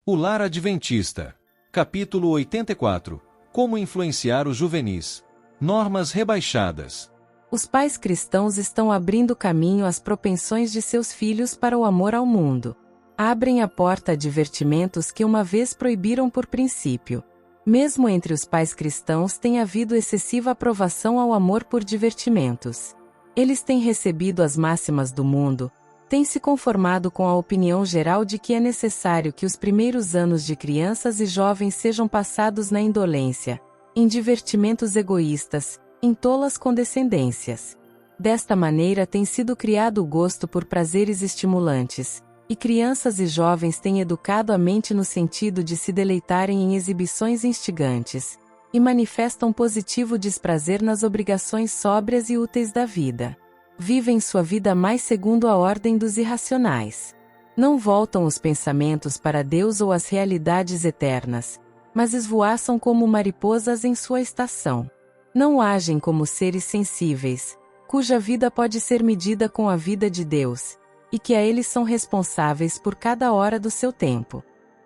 O Lar Adventista. Capítulo 84. Como influenciar os juvenis. Normas rebaixadas. Os pais cristãos estão abrindo caminho às propensões de seus filhos para o amor ao mundo. Abrem a porta a divertimentos que uma vez proibiram por princípio. Mesmo entre os pais cristãos tem havido excessiva aprovação ao amor por divertimentos. Eles têm recebido as máximas do mundo, têm se conformado com a opinião geral de que é necessário que os primeiros anos de crianças e jovens sejam passados na indolência, em divertimentos egoístas, em tolas condescendências. Desta maneira tem sido criado o gosto por prazeres estimulantes, e crianças e jovens têm educado a mente no sentido de se deleitarem em exibições instigantes, e manifestam positivo desprazer nas obrigações sóbrias e úteis da vida. Vivem sua vida mais segundo a ordem dos irracionais. Não voltam os pensamentos para Deus ou as realidades eternas, mas esvoaçam como mariposas em sua estação. Não agem como seres sensíveis, cuja vida pode ser medida com a vida de Deus, e que a eles são responsáveis por cada hora do seu tempo.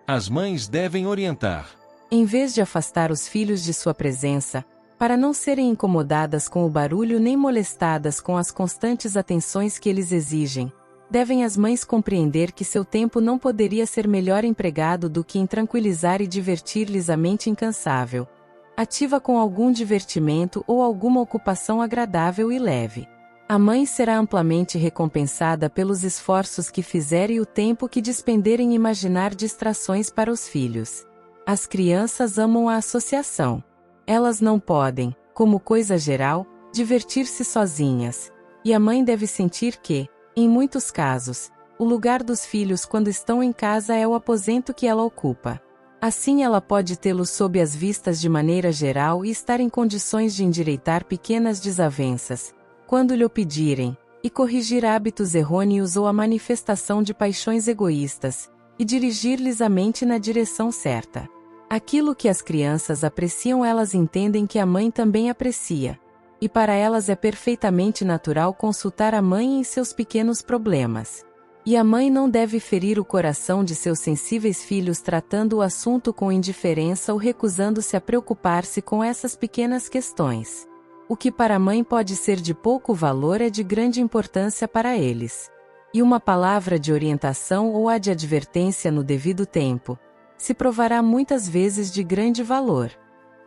As mães devem orientar. Em vez de afastar os filhos de sua presença, para não serem incomodadas com o barulho nem molestadas com as constantes atenções que eles exigem, devem as mães compreender que seu tempo não poderia ser melhor empregado do que em tranquilizar e divertir-lhes a mente incansável, ativa com algum divertimento ou alguma ocupação agradável e leve. A mãe será amplamente recompensada pelos esforços que fizer e o tempo que despender em imaginar distrações para os filhos. As crianças amam a associação. Elas não podem, como coisa geral, divertir-se sozinhas, e a mãe deve sentir que, em muitos casos, o lugar dos filhos quando estão em casa é o aposento que ela ocupa. Assim ela pode tê-los sob as vistas de maneira geral e estar em condições de endireitar pequenas desavenças, quando lhe o pedirem, e corrigir hábitos errôneos ou a manifestação de paixões egoístas, e dirigir-lhes a mente na direção certa. Aquilo que as crianças apreciam elas entendem que a mãe também aprecia, e para elas é perfeitamente natural consultar a mãe em seus pequenos problemas. E a mãe não deve ferir o coração de seus sensíveis filhos tratando o assunto com indiferença ou recusando-se a preocupar-se com essas pequenas questões. O que para a mãe pode ser de pouco valor é de grande importância para eles. E uma palavra de orientação ou a de advertência no devido tempo se provará muitas vezes de grande valor.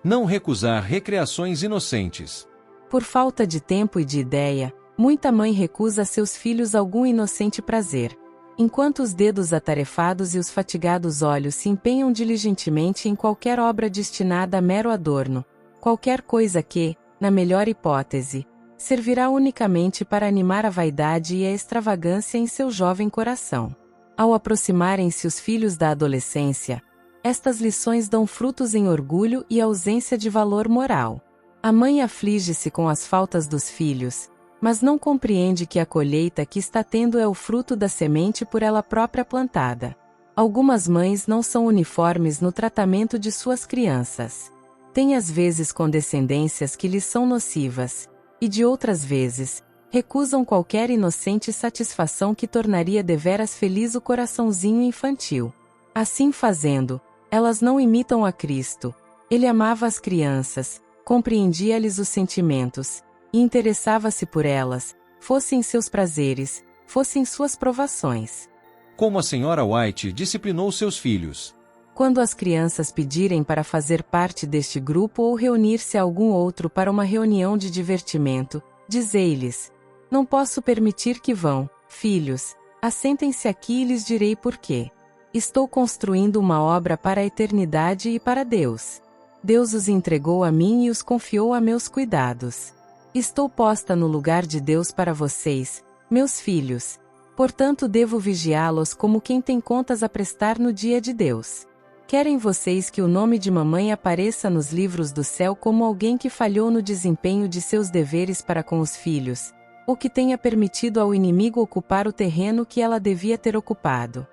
Não recusar recreações inocentes. Por falta de tempo e de ideia, muita mãe recusa a seus filhos algum inocente prazer, enquanto os dedos atarefados e os fatigados olhos se empenham diligentemente em qualquer obra destinada a mero adorno, qualquer coisa que, na melhor hipótese, servirá unicamente para animar a vaidade e a extravagância em seu jovem coração. Ao aproximarem-se os filhos da adolescência, estas lições dão frutos em orgulho e ausência de valor moral. A mãe aflige-se com as faltas dos filhos, mas não compreende que a colheita que está tendo é o fruto da semente por ela própria plantada. Algumas mães não são uniformes no tratamento de suas crianças. Têm às vezes condescendências que lhes são nocivas, e de outras vezes, recusam qualquer inocente satisfação que tornaria deveras feliz o coraçãozinho infantil. Assim fazendo, elas não imitam a Cristo. Ele amava as crianças, compreendia-lhes os sentimentos, e interessava-se por elas, fossem seus prazeres, fossem suas provações. Como a senhora White disciplinou seus filhos. Quando as crianças pedirem para fazer parte deste grupo ou reunir-se a algum outro para uma reunião de divertimento, dizei-lhes: não posso permitir que vão, filhos, assentem-se aqui e lhes direi por quê. Estou construindo uma obra para a eternidade e para Deus. Deus os entregou a mim e os confiou a meus cuidados. Estou posta no lugar de Deus para vocês, meus filhos. Portanto devo vigiá-los como quem tem contas a prestar no dia de Deus. Querem vocês que o nome de mamãe apareça nos livros do céu como alguém que falhou no desempenho de seus deveres para com os filhos, ou que tenha permitido ao inimigo ocupar o terreno que ela devia ter ocupado?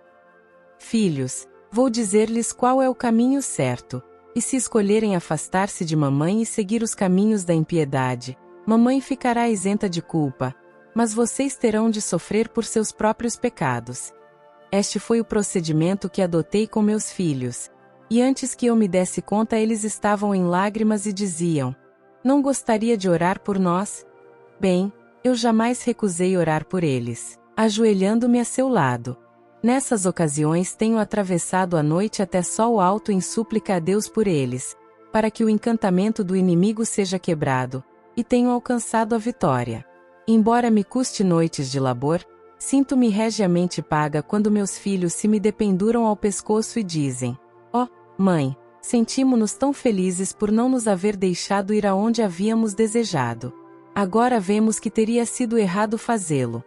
Filhos, vou dizer-lhes qual é o caminho certo, e se escolherem afastar-se de mamãe e seguir os caminhos da impiedade, mamãe ficará isenta de culpa, mas vocês terão de sofrer por seus próprios pecados. Este foi o procedimento que adotei com meus filhos. E antes que eu me desse conta, eles estavam em lágrimas e diziam: não gostaria de orar por nós? Bem, eu jamais recusei orar por eles, ajoelhando-me a seu lado. Nessas ocasiões tenho atravessado a noite até sol alto em súplica a Deus por eles, para que o encantamento do inimigo seja quebrado, e tenho alcançado a vitória. Embora me custe noites de labor, sinto-me regiamente paga quando meus filhos se me dependuram ao pescoço e dizem: ó, mãe, sentimos-nos tão felizes por não nos haver deixado ir aonde havíamos desejado. Agora vemos que teria sido errado fazê-lo.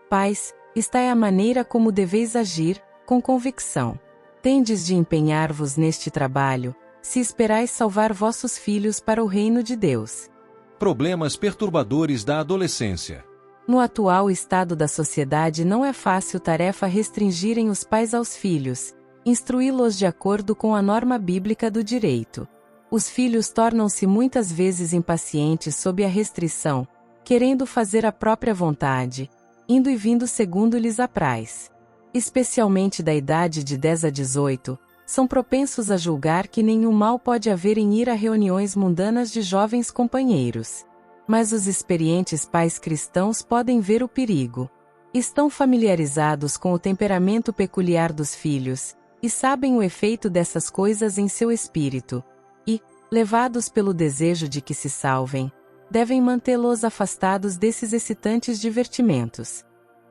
Pais, esta é a maneira como deveis agir, com convicção. Tendes de empenhar-vos neste trabalho, se esperais salvar vossos filhos para o reino de Deus. Problemas perturbadores da adolescência. No atual estado da sociedade não é fácil tarefa restringirem os pais aos filhos, instruí-los de acordo com a norma bíblica do direito. Os filhos tornam-se muitas vezes impacientes sob a restrição, querendo fazer a própria vontade, indo e vindo segundo lhes apraz. Especialmente da idade de 10 a 18, são propensos a julgar que nenhum mal pode haver em ir a reuniões mundanas de jovens companheiros. Mas os experientes pais cristãos podem ver o perigo. Estão familiarizados com o temperamento peculiar dos filhos, e sabem o efeito dessas coisas em seu espírito. E, levados pelo desejo de que se salvem, devem mantê-los afastados desses excitantes divertimentos.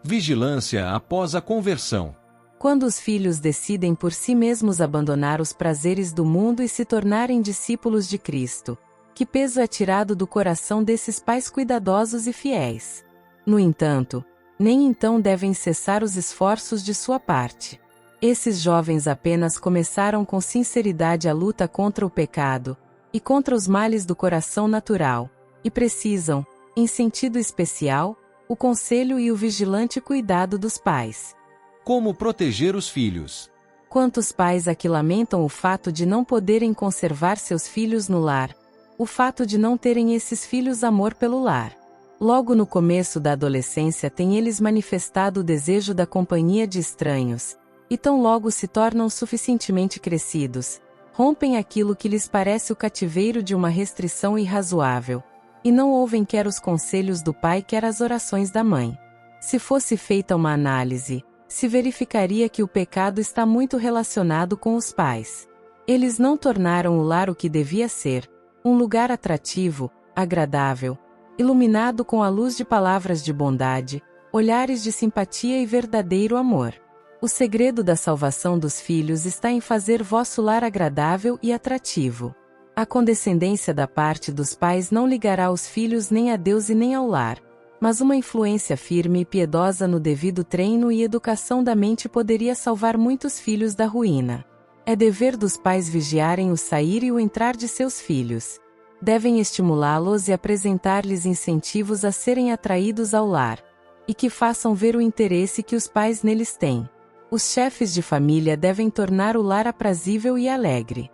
Vigilância após a conversão. Quando os filhos decidem por si mesmos abandonar os prazeres do mundo e se tornarem discípulos de Cristo, que peso é tirado do coração desses pais cuidadosos e fiéis. No entanto, nem então devem cessar os esforços de sua parte. Esses jovens apenas começaram com sinceridade a luta contra o pecado, e contra os males do coração natural, e precisam, em sentido especial, o conselho e o vigilante cuidado dos pais. Como proteger os filhos? Quantos pais aqui lamentam o fato de não poderem conservar seus filhos no lar, o fato de não terem esses filhos amor pelo lar. Logo no começo da adolescência têm eles manifestado o desejo da companhia de estranhos, e tão logo se tornam suficientemente crescidos, rompem aquilo que lhes parece o cativeiro de uma restrição irrazoável, e não ouvem quer os conselhos do pai quer as orações da mãe. Se fosse feita uma análise, se verificaria que o pecado está muito relacionado com os pais. Eles não tornaram o lar o que devia ser, um lugar atrativo, agradável, iluminado com a luz de palavras de bondade, olhares de simpatia e verdadeiro amor. O segredo da salvação dos filhos está em fazer vosso lar agradável e atrativo. A condescendência da parte dos pais não ligará os filhos nem a Deus e nem ao lar, mas uma influência firme e piedosa no devido treino e educação da mente poderia salvar muitos filhos da ruína. É dever dos pais vigiarem o sair e o entrar de seus filhos. Devem estimulá-los e apresentar-lhes incentivos a serem atraídos ao lar, e que façam ver o interesse que os pais neles têm. Os chefes de família devem tornar o lar aprazível e alegre.